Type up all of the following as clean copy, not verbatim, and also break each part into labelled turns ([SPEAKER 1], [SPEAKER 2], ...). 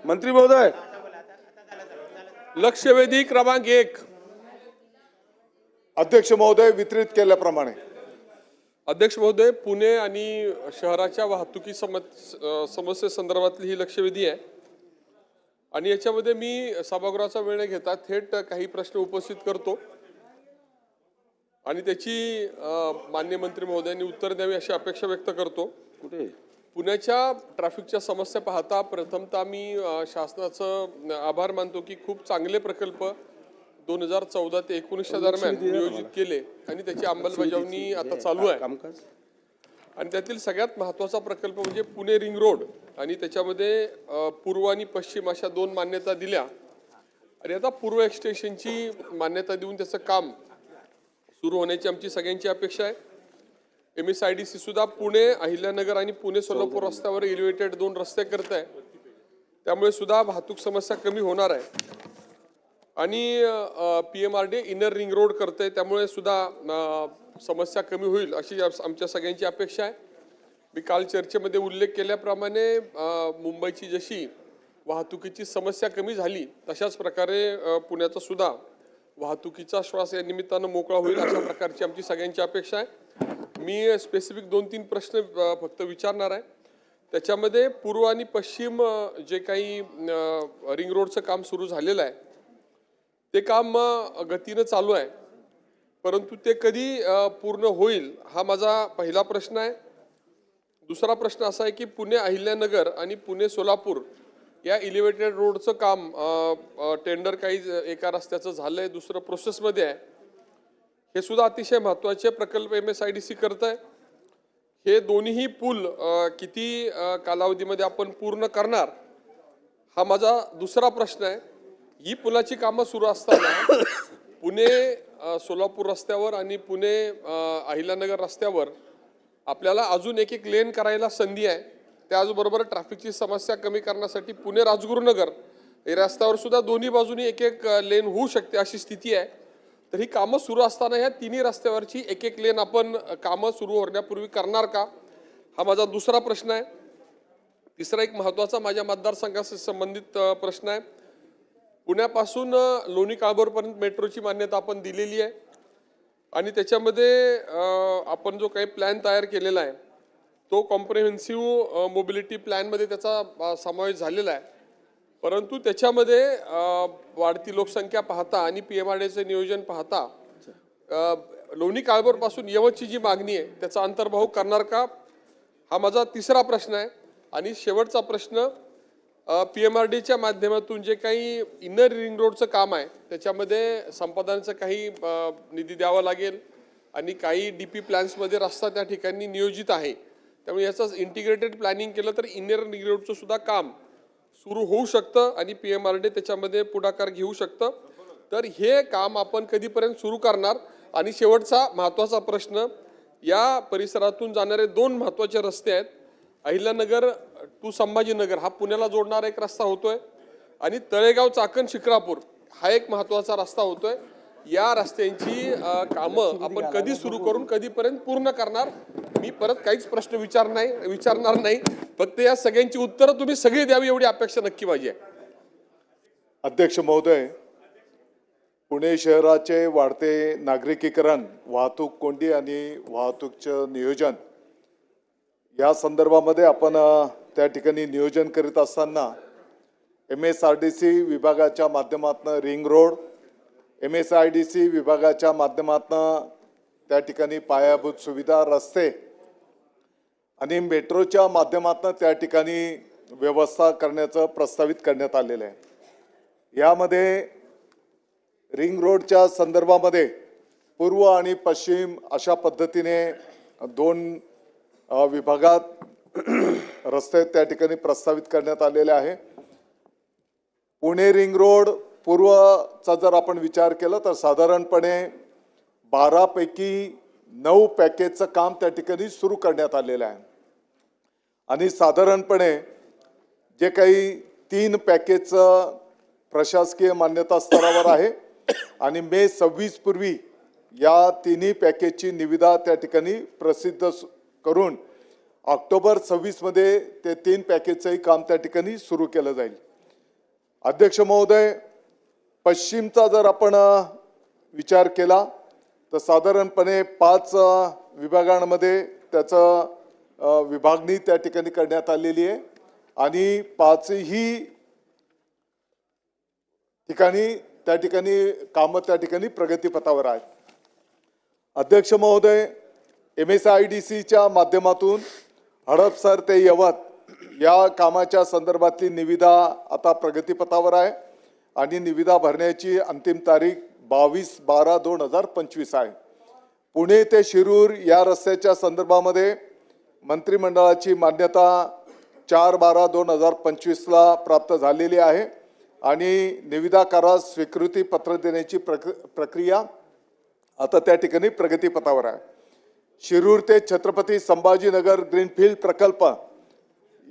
[SPEAKER 1] मंत्री महोदय, लक्षवेधी क्रमांक 1।
[SPEAKER 2] अध्यक्ष महोदय, वितरित केल्याप्रमाणे
[SPEAKER 1] अध्यक्ष महोदय, पुणे आणि शहराच्या वाहतुकी समस्येसंदर्भातली ही लक्षवेधी आहे आणि याच्यामध्ये मी सभागृहाचा वेळ न घेता थेट काही प्रश्न उपस्थित करतो आणि त्याची माननीय मंत्री महोदयांनी उत्तर द्यावी अशी अपेक्षा व्यक्त करतो। पुण्याच्या ट्रॅफिकच्या समस्या पाहता प्रथमतः मी शासनाचं आभार मानतो की खूप चांगले प्रकल्प 2014 ते 19 दरम्यान नियोजित केले आणि त्याची अंमलबजावणी आता चालू आहे आणि त्यातील सगळ्यात महत्त्वाचा प्रकल्प म्हणजे पुणे रिंग रोड आणि त्याच्यामध्ये पूर्व आणि पश्चिम अशा 2 मान्यता दिल्या आणि आता पूर्व एक्सटेन्शनची मान्यता देऊन त्याचं काम सुरू होण्याची आमची सगळ्यांची अपेक्षा आहे। MSIDC सुद्धा पुणे अहिल्यानगर आणि पुणे सोलापूर रस्त्यावर एलिव्हेटेड 2 रस्ते करत आहे, त्यामुळे सुद्धा वाहतूक समस्या कमी होणार आहे आणि PMRD इनर रिंग रोड करते, त्यामुळे सुद्धा समस्या कमी होईल अशी आमच्या सगळ्यांची अपेक्षा आहे। मी काल चर्चेमध्ये उल्लेख केल्याप्रमाणे मुंबईची जशी वाहतुकीची समस्या कमी झाली तशाच प्रकारे पुण्याचा सुद्धा वाहतुकीचा श्वास या निमित्तानं मोकळा होईल अशा प्रकारची आमची सगळ्यांची अपेक्षा आहे। मी स्पेसिफिक 2-3 प्रश्न फक्त विचारणार आहे। त्याच्यामध्ये पूर्व आणि पश्चिम जे काही रिंग रोडचं काम सुरू झालेलं आहे ते काम गतीनं चालू आहे, परंतु ते कधी पूर्ण होईल हा माझा पहिला प्रश्न आहे। दुसरा प्रश्न असा आहे की पुणे अहिल्यानगर आणि पुणे सोलापूर या एलिव्हेटेड रोडचं काम टेंडर काही एका रस्त्याचं झालंय, दुसरं प्रोसेसमध्ये आहे। हे सुद्धा अतिशय महत्त्वाचे प्रकल्प MSIDC करत आहे। हे दोन्ही पूल किती कालावधीमध्ये आपण पूर्ण करणार हा माझा दुसरा प्रश्न आहे। ही पुलाची कामं सुरू असताना पुणे सोलापूर रस्त्यावर आणि पुणे अहिल्यानगर रस्त्यावर आपल्याला अजून एक लेन करायला संधी आहे। त्याचबरोबर ट्रॅफिकची समस्या कमी करण्यासाठी पुणे राजगुरुनगर या रस्त्यावर सुद्धा दोन्ही बाजूनी एक लेन होऊ शकते अशी स्थिती आहे। तर ही कामं सुरू असताना ह्या तिन्ही रस्त्यावरची एक लेन आपण कामं सुरू होण्यापूर्वी करणार का हा माझा दुसरा प्रश्न आहे। तिसरा एक महत्त्वाचा माझ्या मतदारसंघाशी संबंधित प्रश्न आहे। पुण्यापासून लोणी काळभोरपर्यंत मेट्रोची मान्यता आपण दिलेली आहे आणि त्याच्यामध्ये आपण जो काही प्लॅन तयार केलेला आहे तो कॉम्प्रिहेन्सिव्ह मोबिलिटी प्लॅनमध्ये त्याचा समावेश झालेला आहे, परंतु त्याच्यामध्ये वाढती लोकसंख्या पाहता आणि PMRDचे नियोजन पाहता लोणी काळभोरपासून यवतची जी मागणी आहे त्याचा अंतर्भाव करणार का हा माझा तिसरा प्रश्न आहे। आणि शेवटचा प्रश्न PMRDच्या माध्यमातून जे काही इनर रिंग रोडचं काम आहे त्याच्यामध्ये संपादनाचं काही निधी द्यावा लागेल आणि काही DP प्लॅन्समध्ये रस्ता त्या ठिकाणी नियोजित आहे, त्यामुळे याचं इंटिग्रेटेड प्लॅनिंग केलं तर इनर रिंग रोडचं सुद्धा काम सुरू होऊ शकतं आणि PMRD त्याच्यामध्ये पुढाकार घेऊ शकतं। तर हे काम आपण कधीपर्यंत सुरू करणार? आणि शेवटचा महत्त्वाचा प्रश्न, या परिसरातून जाणारे 2 महत्त्वाचे रस्ते आहेत। अहिल्यानगर टू संभाजीनगर हा पुण्याला जोडणारा एक रस्ता होतोय आणि तळेगाव चाकण शिक्रापूर हा एक महत्त्वाचा रस्ता होतोय। या रस्त्यांची कामं आपण कधी सुरू करून कधीपर्यंत पूर्ण करणार? मी परत काहीच प्रश्न विचारणार नाही, फक्त या सगळ्यांची उत्तरं तुम्ही सगळी द्यावी एवढी अपेक्षा नक्की माझी आहे।
[SPEAKER 2] अध्यक्ष महोदय, पुणे शहराचे वाढते नागरिकीकरण, वाहतूक कोंडी आणि वाहतूकचं नियोजन या संदर्भामध्ये आपण त्या ठिकाणी नियोजन करीत असताना MSRDC विभागाच्या माध्यमातून रिंग रोड, MSIDC विभागाच्या माध्यमातून त्या ठिकाणी पायाभूत सुविधा, रस्ते आणि मेट्रोच्या माध्यमातून त्या ठिकाणी व्यवस्था करण्याचं प्रस्तावित करण्यात आलेलं आहे। यामध्ये रिंग रोडच्या संदर्भामध्ये पूर्व आणि पश्चिम अशा पद्धतीने 2 विभागात रस्ते त्या ठिकाणी प्रस्तावित करण्यात आलेले आहे। पुणे रिंग रोड पूर्वचा जर आपण विचार केला तर साधारणपणे 12 पैकी 9 पॅकेजचं काम त्या ठिकाणी सुरू करण्यात आलेलं आहे आणि साधारणपणे जे काही 3 पॅकेजचं प्रशासकीय मान्यता स्तरावर आहे आणि मे 26 पूर्वी या तिन्ही पॅकेजची निविदा त्या ठिकाणी प्रसिद्ध करून ऑक्टोबर 26 मध्ये ते 3 पॅकेजचंही काम त्या ठिकाणी सुरू केलं जाईल। अध्यक्ष महोदय, पश्चिमचा जर आपण विचार केला तर साधारणपणे 5 विभागांमध्ये त्याचं विभागणी त्या ठिकाणी करण्यात आलेली आहे आणि 5ही त्या ठिकाणी कामं त्या ठिकाणी प्रगतीपथावर आहेत. अध्यक्ष महोदय, MSIDCच्या माध्यमातून हडपसर ते यवत या कामाच्या संदर्भातली निविदा आता प्रगतीपथावर आहे आणि निविदा भरण्याची अंतिम तारीख 22/12/2025 आहे. पुणे ते शिरूर या रस्त्याच्या संदर्भामध्ये मंत्रिमंडळाची मान्यता 4/12/2025ला प्राप्त झालेली आहे आणि निविदा करास स्वीकृती पत्र देण्याची प्रक्रिया आता त्या ठिकाणी प्रगतीपथावर आहे. शिरूर ते छत्रपती संभाजीनगर ग्रीनफील्ड प्रकल्प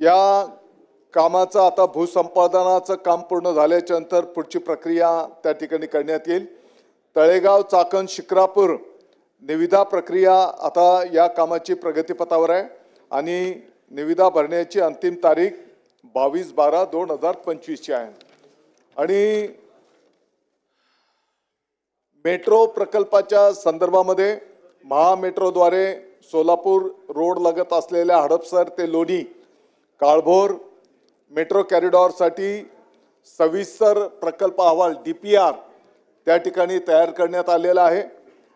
[SPEAKER 2] या कामाचं आता भूसंपादनाचं काम पूर्ण झाल्याच्या नंतर पुढची प्रक्रिया त्या ठिकाणी करण्यात येईल. तळेगाव चाकण शिक्रापूर निविदा प्रक्रिया आता या कामाची प्रगतीपथावर आहे आणि निविदा भरण्याची अंतिम तारीख 22/12/2025 आहे. आणि मेट्रो प्रकल्पाच्या संदर्भामध्ये महामेट्रोद्वारे सोलापूर रोड लगत असलेल्या हडपसर ते लोणी काळभोर मेट्रो कॉरिडॉरसाठी सविस्तर प्रकल्प अहवाल DPR त्या ठिकाणी तयार करण्यात आलेला आहे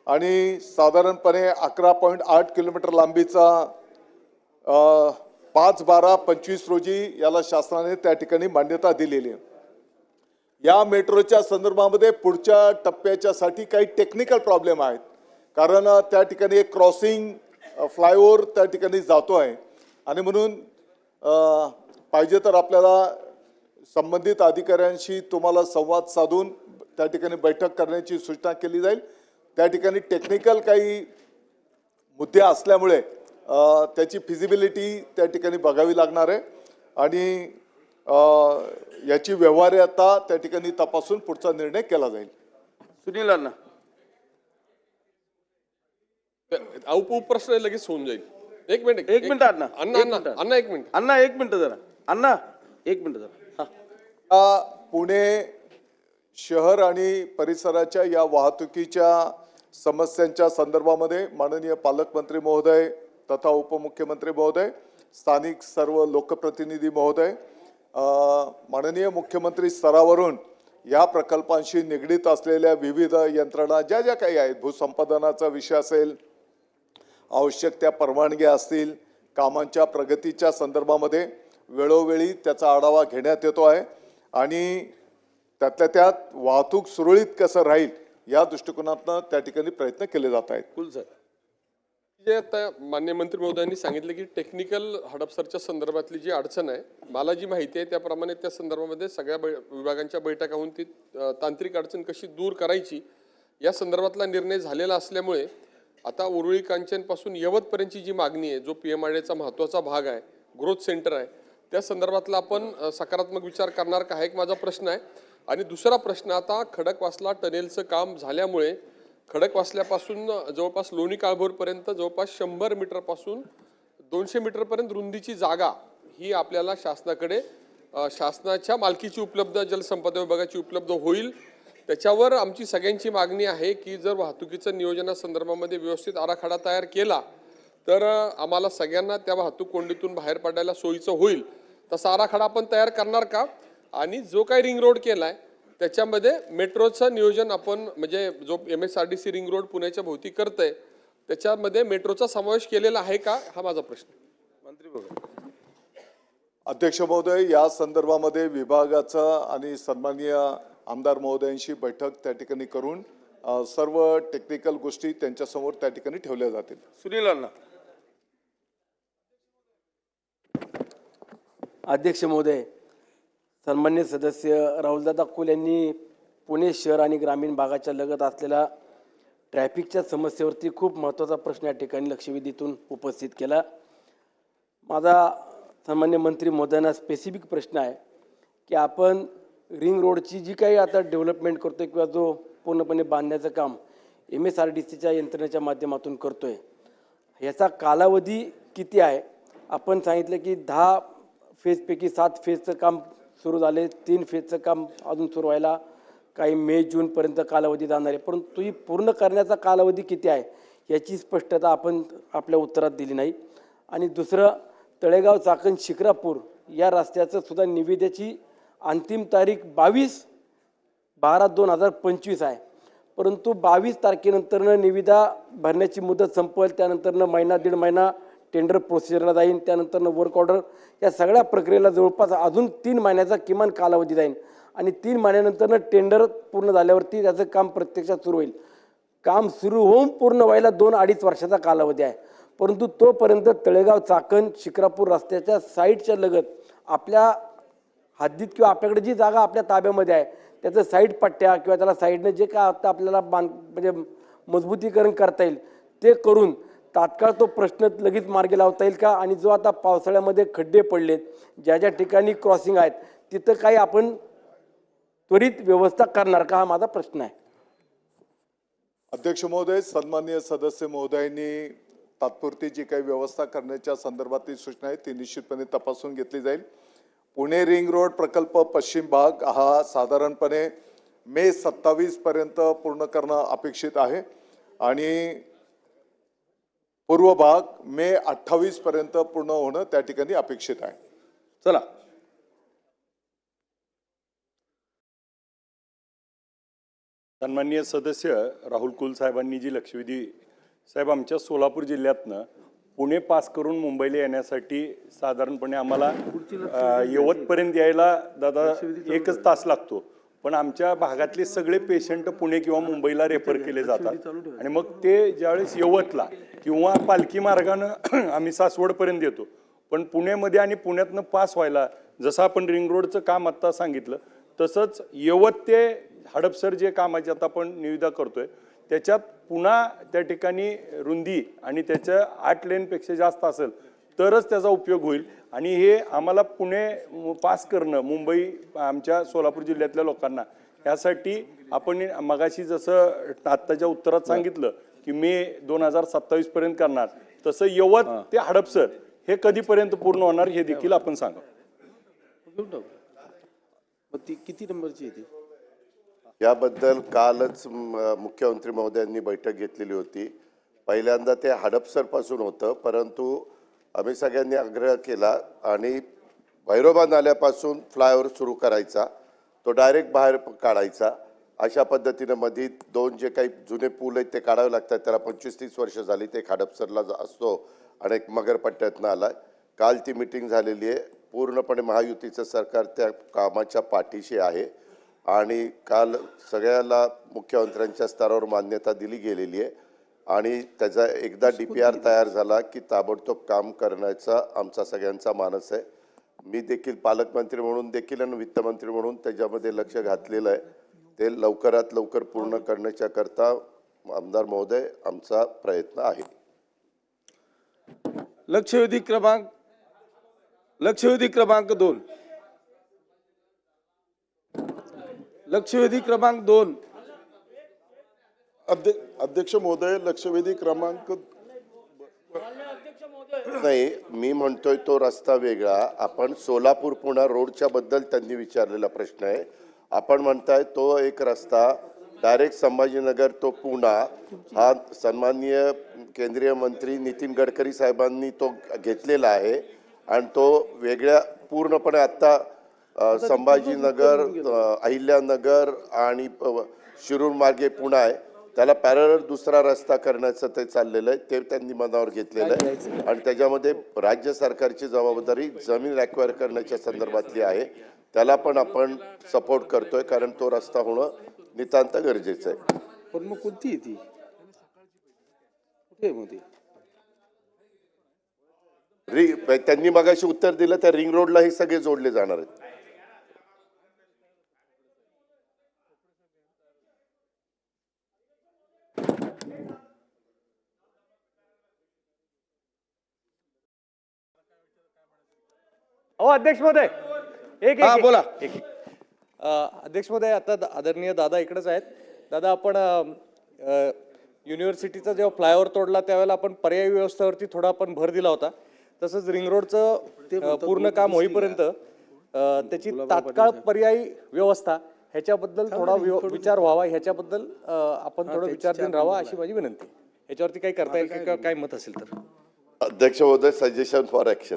[SPEAKER 2] आणि साधारणपणे 11.8 किलोमीटर लांबीचा 5/12/25 रोजी याला शासनाने त्या ठिकाणी मान्यता दिलेली आहे. या मेट्रोच्या संदर्भामध्ये पुढच्या टप्प्याच्यासाठी काही टेक्निकल प्रॉब्लेम आहेत, कारण त्या ठिकाणी एक क्रॉसिंग फ्लायओव्हर त्या ठिकाणी जातो आहे आणि म्हणून पाहिजे तर आपल्याला संबंधित अधिकाऱ्यांशी तुम्हाला संवाद साधून त्या ठिकाणी बैठक करण्याची सूचना केली जाईल. त्या ठिकाणी टेक्निकल काही मुद्दे असल्यामुळे त्याची फिजिबिलिटी त्या ठिकाणी बघावी लागणार आहे आणि याची व्यवहार्यता त्या ठिकाणी तपासून पुढचा निर्णय केला जाईल.
[SPEAKER 3] सुनील अण्णा,
[SPEAKER 1] प्रश्न लगेच होऊन जाईल. एक मिनिट
[SPEAKER 3] अण्णा
[SPEAKER 1] अण्णा एक मिनिट
[SPEAKER 3] अण्णा एक मिनिट जरा अण्णा एक मिनिट जरा.
[SPEAKER 2] पुणे शहर आणि परिसराच्या या वाहतुकीच्या समस्यांच्या संदर्भामध्ये माननीय पालकमंत्री महोदय तथा उपमुख्यमंत्री महोदय, स्थानिक सर्व लोकप्रतिनिधी महोदय, माननीय मुख्यमंत्री स्तरावरून या प्रकल्पांशी निगडीत असलेल्या विविध यंत्रणा ज्या ज्या काही आहेत, भूसंपादनाचा विषय असेल, आवश्यक त्या परवानग्या असतील, कामांच्या प्रगतीच्या संदर्भामध्ये वेळोवेळी त्याचा आढावा घेण्यात येतो आहे आणि त्यातल्या त्यात वाहतूक सुरळीत कसं राहील या दृष्टिकोनातून त्या ठिकाणी प्रयत्न केले जात आहेत.
[SPEAKER 3] कुल सर,
[SPEAKER 1] जे आता माननीय मंत्री महोदयांनी सांगितलं की टेक्निकल हडपसरच्या संदर्भातली जी अडचण आहे, मला जी माहिती आहे त्याप्रमाणे त्या संदर्भामध्ये सगळ्या विभागांच्या बैठका होऊन ती तांत्रिक अडचण कशी दूर करायची या संदर्भातला निर्णय झालेला असल्यामुळे आता उरुळी कांचनपासून यवतपर्यंतची जी मागणी आहे, जो PMRDAचा महत्त्वाचा भाग आहे, ग्रोथ सेंटर आहे, त्या संदर्भातला आपण सकारात्मक विचार करणार का हा एक माझा प्रश्न आहे. आणि दुसरा प्रश्न, आता खडकवासला टनेलचं काम झाल्यामुळे खडकवासल्यापासून जवळपास लोणी काळभोरपर्यंत जवळपास 100 मीटरपासून 200 मीटरपर्यंत रुंदीची जागा ही आपल्याला शासनाकडे शासनाच्या मालकीची उपलब्ध जलसंपदा विभागाची उपलब्ध होईल. त्याच्यावर आमची सगळ्यांची मागणी आहे की जर वाहतुकीचं नियोजनासंदर्भामध्ये व्यवस्थित आराखडा तयार केला तर आम्हाला सगळ्यांना त्या वाहतूक कोंडीतून बाहेर पडायला सोयीचं होईल. तसा आराखडा आपण तयार करणार का? आणि जो काही रिंग रोड केलाय त्याच्यामध्ये मेट्रोचं नियोजन आपण म्हणजे जो MSRDC रिंग रोड पुण्याच्या भोवती करतंय त्याच्यामध्ये मेट्रोचा समावेश केलेला आहे का, हा माझा प्रश्न.
[SPEAKER 3] मंत्री बघा.
[SPEAKER 2] अध्यक्ष महोदय, या संदर्भामध्ये विभागाचा आणि सन्माननीय आमदार महोदयांशी बैठक त्या ठिकाणी करून सर्व टेक्निकल गोष्टी त्यांच्यासमोर त्या ठिकाणी ठेवल्या जातील.
[SPEAKER 3] सुनील अण्णा.
[SPEAKER 4] अध्यक्ष महोदय, सन्मान्य सदस्य राहुलदादा कुल यांनी पुणे शहर आणि ग्रामीण भागाच्या लगत असलेल्या ट्रॅफिकच्या समस्येवरती खूप महत्त्वाचा प्रश्न या ठिकाणी लक्षवेधीतून उपस्थित केला. माझा सन्मान्य मंत्री महोदयांना स्पेसिफिक प्रश्न आहे की आपण रिंग रोडची जी काही आता डेव्हलपमेंट करतोय किंवा जो पूर्णपणे बांधण्याचं काम MSRDCच्या यंत्रणेच्या माध्यमातून करतोय, याचा कालावधी किती आहे? आपण सांगितलं की 10 फेजपैकी 7 फेजचं काम सुरू झाले, 3 फेजचं काम अजून सुरू व्हायला काही मे जूनपर्यंत कालावधी जाणार आहे, परंतु ही पूर्ण करण्याचा कालावधी किती आहे याची स्पष्टता आपण आपल्या उत्तरात दिली नाही. आणि दुसरं, तळेगाव चाकण शिक्रापूर या रस्त्याचं सुद्धा निविदेची अंतिम तारीख 22/12/2025 आहे, परंतु 22 तारखेनंतरनं निविदा भरण्याची मुदत संपल, त्यानंतरनं महिना दीड महिना टेंडर प्रोसिजरला जाईल, त्यानंतरनं वर्क ऑर्डर, या सगळ्या प्रक्रियेला जवळपास अजून 3 महिन्याचा किमान कालावधी जाईल आणि 3 महिन्यानंतरनं टेंडर पूर्ण झाल्यावरती त्याचं काम प्रत्यक्षात सुरू होईल. काम सुरू होऊन पूर्ण व्हायला 2-2.5 वर्षाचा कालावधी आहे, परंतु तोपर्यंत तळेगाव चाकण शिक्रापूर रस्त्याच्या साईडच्या लगत आपल्या हद्दीत किंवा आपल्याकडे जी जागा आपल्या ताब्यामध्ये आहे त्याचं साईड पट्ट्या किंवा त्याला साईडने जे काय आता आपल्याला म्हणजे मजबूतीकरण करता येईल ते करून तात्काळ तो प्रश्न लगेच मार्गी लावता येईल का? आणि जो आता पावसाळ्यामध्ये खड्डे पडलेत, ज्या ज्या ठिकाणी क्रॉसिंग आहेत तिथं काही आपण त्वरित व्यवस्था करणार का, हा माझा प्रश्न आहे.
[SPEAKER 2] अध्यक्ष महोदय, सन्माननीय सदस्य महोदयांनी तात्पुरती जी काही व्यवस्था करण्याच्या संदर्भातली सूचना आहे ती निश्चितपणे तपासून घेतली जाईल. पुणे रिंग रोड प्रकल्प पश्चिम भाग हा साधारणपणे मे 27 पर्यंत पूर्ण करणं अपेक्षित आहे आणि पूर्व भाग मे 28 पर्यंत पूर्ण होणं त्या ठिकाणी अपेक्षित आहे.
[SPEAKER 3] चला.
[SPEAKER 5] सन्माननीय सदस्य राहुल कुल साहेबांनी जी लक्षवेधी साहेब, आमच्या सोलापूर जिल्ह्यातनं पुणे पास करून मुंबईला येण्यासाठी साधारणपणे आम्हाला यवतपर्यंत यायला दादा 1 तास लागतो, पण आमच्या भागातले सगळे पेशंट पुणे किंवा मुंबईला रेफर केले जातात आणि मग ते ज्यावेळेस यवतला किंवा पालखी मार्गानं आम्ही सासवडपर्यंत येतो, पण पुण्यामध्ये आणि पुण्यातनं पास व्हायला जसं आपण रिंग रोडचं काम आत्ता सांगितलं तसंच यवत ते हडपसर जे कामाची आता आपण निविदा करतोय त्याच्यात पुन्हा त्या ठिकाणी रुंदी आणि त्याच्या 8 लेनपेक्षा जास्त असेल तरच त्याचा उपयोग होईल. आणि हे आम्हाला पुणे पास करणं मुंबई आमच्या सोलापूर जिल्ह्यातल्या लोकांना यासाठी आपण मगाशी जसं आत्ताच्या उत्तरात सांगितलं की मे 2027 पर्यंत करणार, तसं यवत ते हडपसर हे कधीपर्यंत पूर्ण होणार हे देखील आपण सांगा.
[SPEAKER 3] ती किती नंबरची आहे ती?
[SPEAKER 6] याबद्दल कालच मुख्यमंत्री महोदयांनी बैठक घेतलेली होती. पहिल्यांदा ते हडपसरपासून होतं, परंतु आम्ही सगळ्यांनी आग्रह केला आणि भैरोबा नाल्यापासून फ्लायओव्हर सुरू करायचा, तो डायरेक्ट बाहेर काढायचा. अशा पद्धतीनं मध्ये 2 जे काही जुने पूल आहेत ते काढावे लागतात, त्याला 25-30 वर्ष झाली. ते हडपसरला असतो आणि एक मगरपट्ट्यातनं आला. काल ती मिटिंग झालेली आहे. पूर्णपणे महायुतीचं सरकार त्या कामाच्या पाठीशी आहे आणि काल सगळ्याला मुख्यमंत्र्यांच्या स्तरावर मान्यता दिली गेलेली आहे आणि त्याचा एकदा DPR तयार झाला की ताबडतोब काम करण्याचा आमचा सगळ्यांचा मानस आहे. मी देखील पालकमंत्री म्हणून देखील आणि वित्तमंत्री म्हणून त्याच्यामध्ये लक्ष घातलेलं आहे. ते लवकरात लवकर पूर्ण करण्याच्या करता आमदार महोदय आमचा प्रयत्न आहे.
[SPEAKER 3] लक्षवेधी क्रमांक 2. लक्षवेधी क्रमांक 2.
[SPEAKER 7] अध्यक्ष महोदय, लक्षवेधी क्रमांक
[SPEAKER 6] नाही, मी म्हणतोय तो रस्ता वेगळा. आपण सोलापूर पुणा रोडच्या बद्दल त्यांनी विचारलेला प्रश्न आहे. आपण म्हणताय तो एक रस्ता डायरेक्ट संभाजीनगर तो पुणा हा सन्माननीय केंद्रीय मंत्री नितीन गडकरी साहेबांनी तो घेतलेला आहे आणि तो वेगळ्या पूर्णपणे आत्ता संभाजीनगर, अहिल्यानगर आणि शिरूर मार्गे पुणा आहे, त्याला पॅरलल दुसरा रस्ता करण्याचं ते चाललेलं आहे. ते त्यांनी मनावर घेतलेलं आहे आणि त्याच्यामध्ये राज्य सरकारची जबाबदारी जमीन ॲक्वायर करण्याच्या संदर्भातली आहे. त्याला पण आपण सपोर्ट करतोय कारण तो रस्ता होणं नितांत गरजेचं आहे.
[SPEAKER 3] पण मग कोणती आहे ती? कुठे आहे मध्ये?
[SPEAKER 6] त्यांनी मगाशी उत्तर दिलं त्या रिंग रोडला हे सगळे जोडले जाणार आहेत.
[SPEAKER 8] अध्यक्ष महोदय
[SPEAKER 3] बोला.
[SPEAKER 8] अध्यक्ष महोदय, आता आदरणीय दादा इकडेच आहेत. दादा, आपण युनिव्हर्सिटीचा जेव्हा फ्लायओव्हर तोडला त्यावेळेला आपण पर्यायी व्यवस्थेवरती थोडा आपण भर दिला होता. तसंच रिंग रोडचं पूर्ण काम होईपर्यंत त्याची तात्काळ पर्यायी व्यवस्था ह्याच्याबद्दल थोडा विचार व्हावा, ह्याच्याबद्दल आपण थोडं विचारधीन राहावा अशी माझी विनंती. ह्याच्यावरती काही करता येईल का, काय मत असेल तर.
[SPEAKER 6] अध्यक्ष महोदय, सजेशन फॉर ऍक्शन.